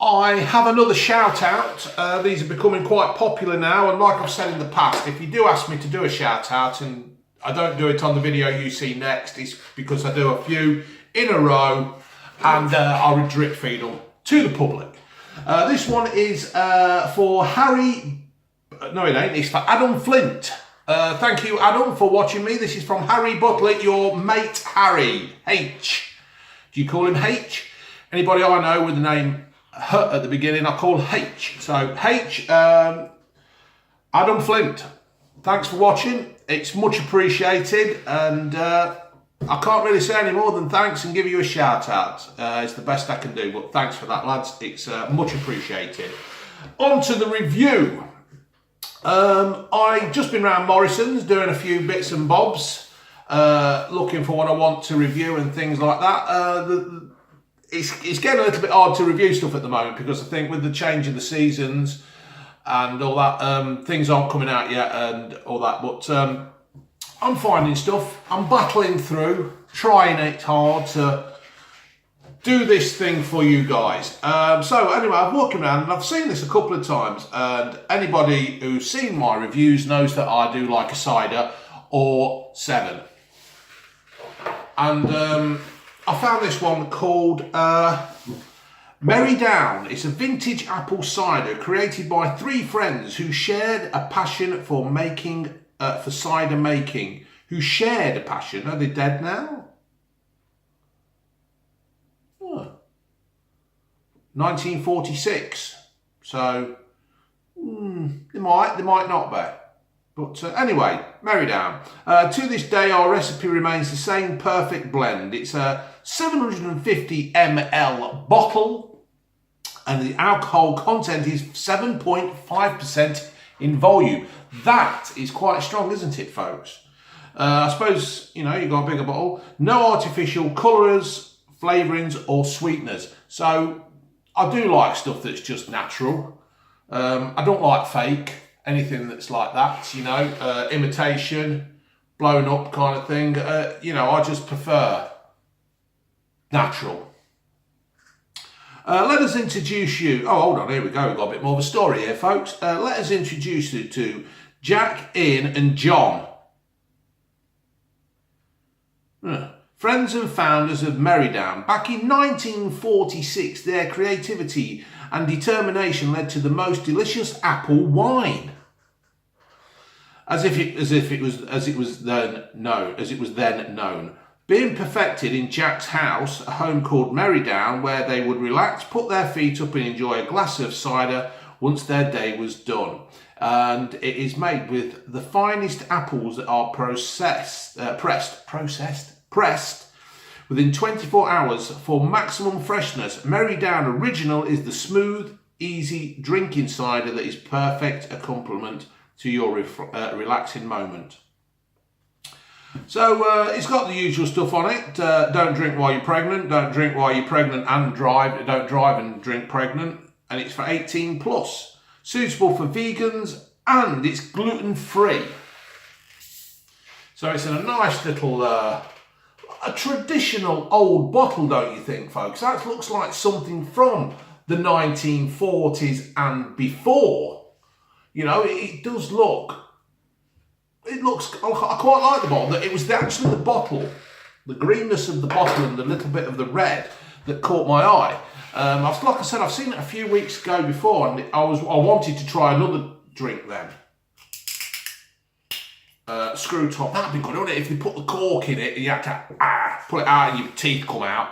I have another shout out. These are becoming quite popular now, and like I've said in the past, if you do ask me to do a shout out and I don't do it on the video you see next, it's because I do a few in a row and I drip feed them to the public. This one is for Harry, no it ain't, it's for Adam Flint. Thank you Adam for watching me. This is from Harry Butler, your mate Harry, H. Do you call him H? Anybody I know with the name H at the beginning, I call H. So H, Adam Flint, thanks for watching. It's much appreciated, and I can't really say any more than thanks and give you a shout out. It's the best I can do, but thanks for that, lads. It's much appreciated. On to the review. I've just been around Morrison's doing a few bits and bobs, looking for what I want to review and things like that. It's getting a little bit hard to review stuff at the moment because I think with the change of the seasons and all that, things aren't coming out yet and all that, but I'm finding stuff. I'm battling through, trying it hard to do this thing for you guys. So anyway, I'm walking around and I've seen this a couple of times, and anybody who's seen my reviews knows that I do like a cider or 7. And I found this one called Merrydown. It's a vintage apple cider created by 3 friends who shared a passion for making, for cider making. Who shared a passion? Are they dead now? Oh. 1946. So they might not be. But anyway, Merrydown. To this day, our recipe remains the same perfect blend. It's a 750 ml bottle, and the alcohol content is 7.5% in volume. That is quite strong, isn't it, folks? I suppose, you know, you've got a bigger bottle. No artificial colours, flavourings or sweeteners. So I do like stuff that's just natural. I don't like fake. Anything that's like that, you know, imitation, blown up kind of thing. You know, I just prefer natural. Let us introduce you. Oh, hold on, here we go. We've got a bit more of a story here, folks. Let us introduce you to Jack, Ian and John. Friends and founders of Merrydown. Back in 1946, their creativity and determination led to the most delicious apple wine. As it was then known. Being perfected in Jack's house, a home called Merrydown, where they would relax, put their feet up and enjoy a glass of cider once their day was done. And it is made with the finest apples that are pressed within 24 hours for maximum freshness. Merrydown Original is the smooth, easy drinking cider that is perfect accompaniment to your relaxing moment. So it's got the usual stuff on it. Don't drink while you're pregnant. Don't drink while you're pregnant and drive. Don't drive and drink pregnant. And it's for 18 plus. Suitable for vegans, and it's gluten free. So it's in a nice little, a traditional old bottle, don't you think, folks? That looks like something from the 1940s and before. You know, it does look, it looks, I quite like the bottle. It was actually the bottle, the greenness of the bottle and the little bit of the red that caught my eye. Like I said, I've seen it a few weeks ago before, and I wanted to try another drink then. Screw top, that'd be good, wouldn't it? If you put the cork in it and you had to pull it out and your teeth come out.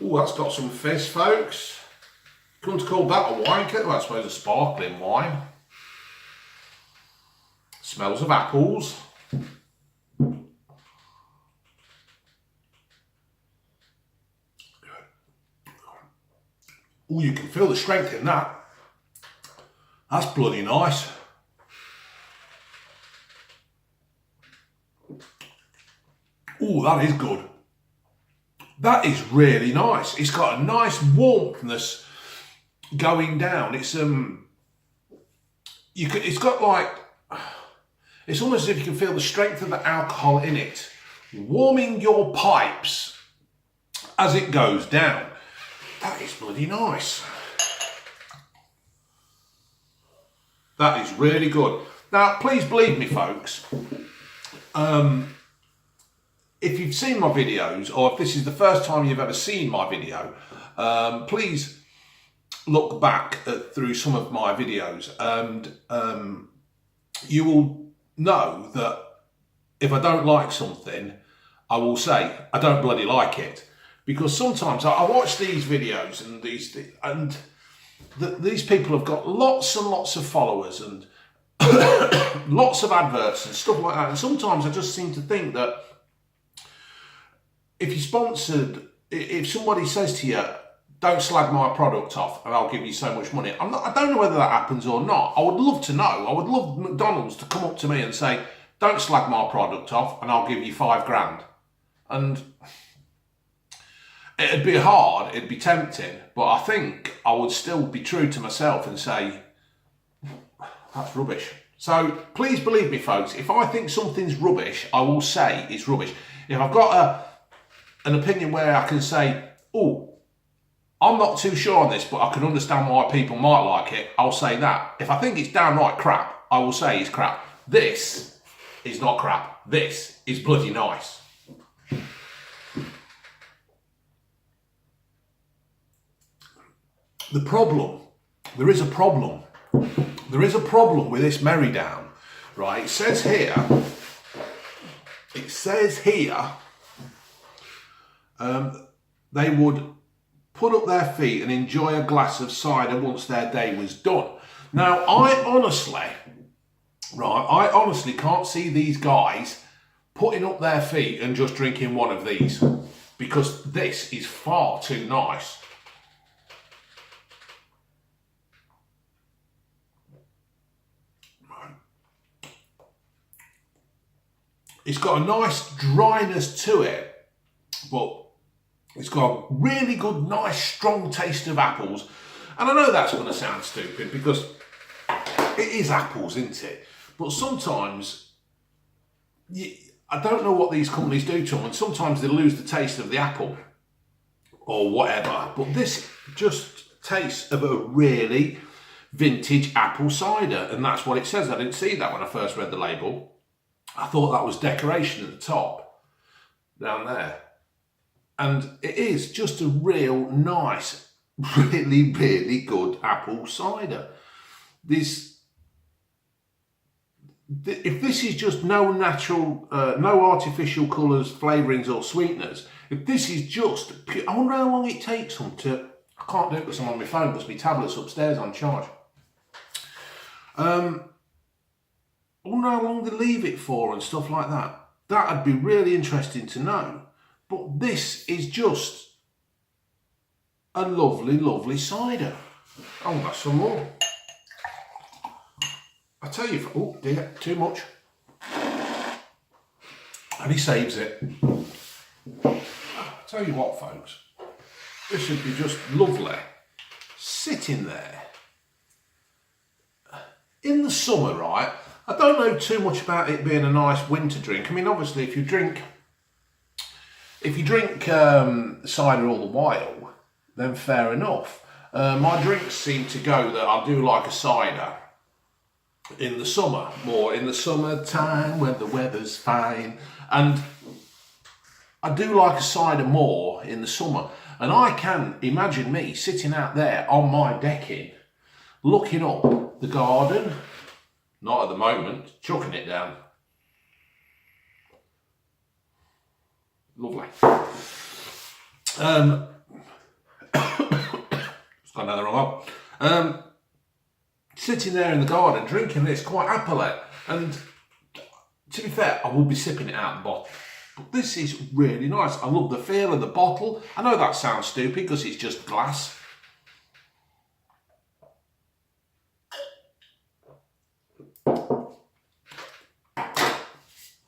Oh, that's got some fizz, folks. Couldn't call that a wine, well, I suppose a sparkling wine. Smells of apples. Oh, you can feel the strength in that. That's bloody nice. Oh, that is good. That is really nice. It's got a nice warmthness going down. It's it's got like, it's almost as if you can feel the strength of the alcohol in it warming your pipes as it goes down. That is bloody nice. That is really good. Now, please believe me, folks. If you've seen my videos, or if this is the first time you've ever seen my video, please look back through some of my videos, and you will know that if I don't like something, I will say I don't bloody like it. Because sometimes I watch these videos and these people have got lots and lots of followers and lots of adverts and stuff like that. And sometimes I just seem to think that if you're sponsored, if somebody says to you, don't slag my product off and I'll give you so much money. I don't know whether that happens or not. I would love to know. I would love McDonald's to come up to me and say, don't slag my product off and I'll give you £5,000. And it'd be hard, it'd be tempting, but I think I would still be true to myself and say, that's rubbish. So please believe me, folks, if I think something's rubbish, I will say it's rubbish. If I've got an opinion where I can say, oh, I'm not too sure on this, but I can understand why people might like it, I'll say that. If I think it's downright crap, I will say it's crap. This is not crap. This is bloody nice. The problem, there is a problem with this Merrydown, right? It says here, they would put up their feet and enjoy a glass of cider once their day was done. Now, I honestly can't see these guys putting up their feet and just drinking one of these, because this is far too nice. It's got a nice dryness to it, but it's got a really good, nice, strong taste of apples. And I know that's going to sound stupid because it is apples, isn't it? But sometimes, I don't know what these companies do to them, and sometimes they lose the taste of the apple or whatever. But this just tastes of a really vintage apple cider, and that's what it says. I didn't see that when I first read the label. I thought that was decoration at the top, down there. And it is just a real nice, really, really good apple cider. If this is just no natural, no artificial colours, flavourings or sweeteners, if this is just pure, I wonder how long it takes them to, I can't do it because I'm on my phone because my tablet's upstairs on charge. I wonder how long they leave it for and stuff like that. That'd be really interesting to know. But this is just a lovely, lovely cider. Oh, that's some more. I tell you, oh dear, too much. And he saves it. I tell you what, folks, this would be just lovely. Sitting there. In the summer, right? I don't know too much about it being a nice winter drink. I mean, obviously, if you drink cider all the while, then fair enough. My drinks seem to go that I do like a cider in the summer, more in the summertime when the weather's fine. And I do like a cider more in the summer. And I can imagine me sitting out there on my decking, looking up the garden. Not at the moment, chucking it down. Lovely. It's gone down the wrong hole. Sitting there in the garden, drinking this quite happily. And to be fair, I will be sipping it out of the bottle. But this is really nice. I love the feel of the bottle. I know that sounds stupid because it's just glass.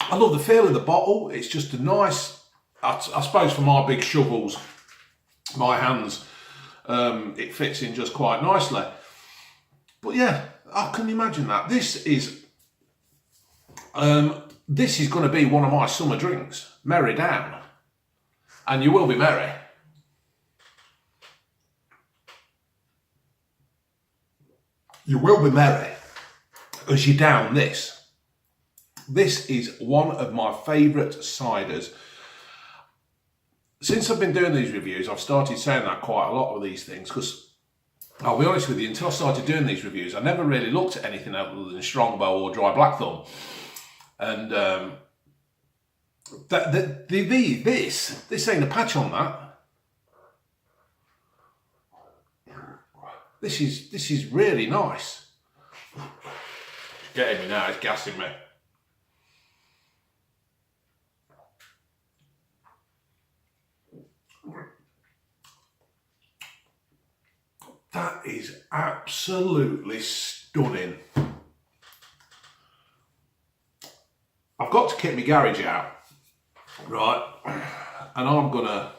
I love the feel of the bottle. It's just a nice, I suppose for my big shovels, my hands, it fits in just quite nicely. But yeah, I can imagine that. This is, the This is going to be one of my summer drinks, Merrydown. And you will be merry. You will be merry as you down this. This is one of my favourite ciders. Since I've been doing these reviews, I've started saying that quite a lot with these things, because I'll be honest with you, until I started doing these reviews, I never really looked at anything other than Strongbow or Dry Black Thumb. And this ain't a patch on that. This is really nice. It's getting me now, it's gassing me. That is absolutely stunning. I've got to kit my garage out, right? And I'm gonna.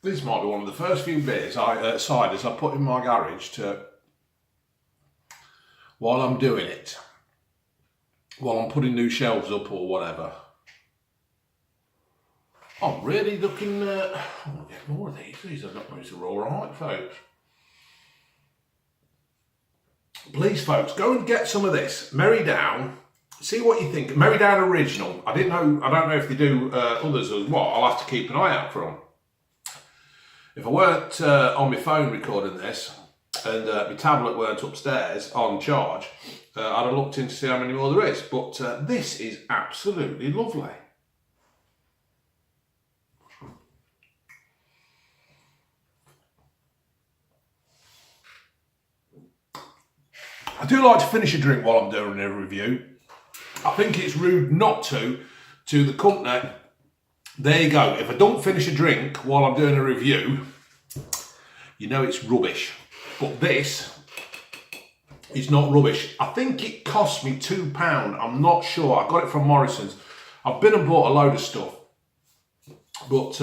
This might be one of the first few beers, ciders I put in my garage while I'm doing it, while I'm putting new shelves up or whatever. I'm really looking. I want to get more of these. These are all right, folks. Please, folks, go and get some of this Merrydown. See what you think. Merrydown Original. I don't know if they do others as well. I'll have to keep an eye out for them. If I weren't on my phone recording this and my tablet weren't upstairs on charge, I'd have looked in to see how many more there is. But this is absolutely lovely. I do like to finish a drink while I'm doing a review. I think it's rude not to the company. There you go. If I don't finish a drink while I'm doing a review, you know it's rubbish. But this is not rubbish. I think it cost me £2. I'm not sure. I got it from Morrison's. I've been and bought a load of stuff. But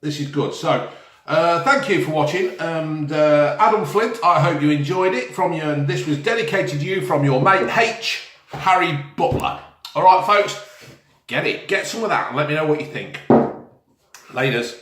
this is good. So, thank you for watching. And Adam Flint, I hope you enjoyed it from you. And this was dedicated to you from your mate H. Harry Butler. All right, folks, get it. Get some of that and let me know what you think. Laters.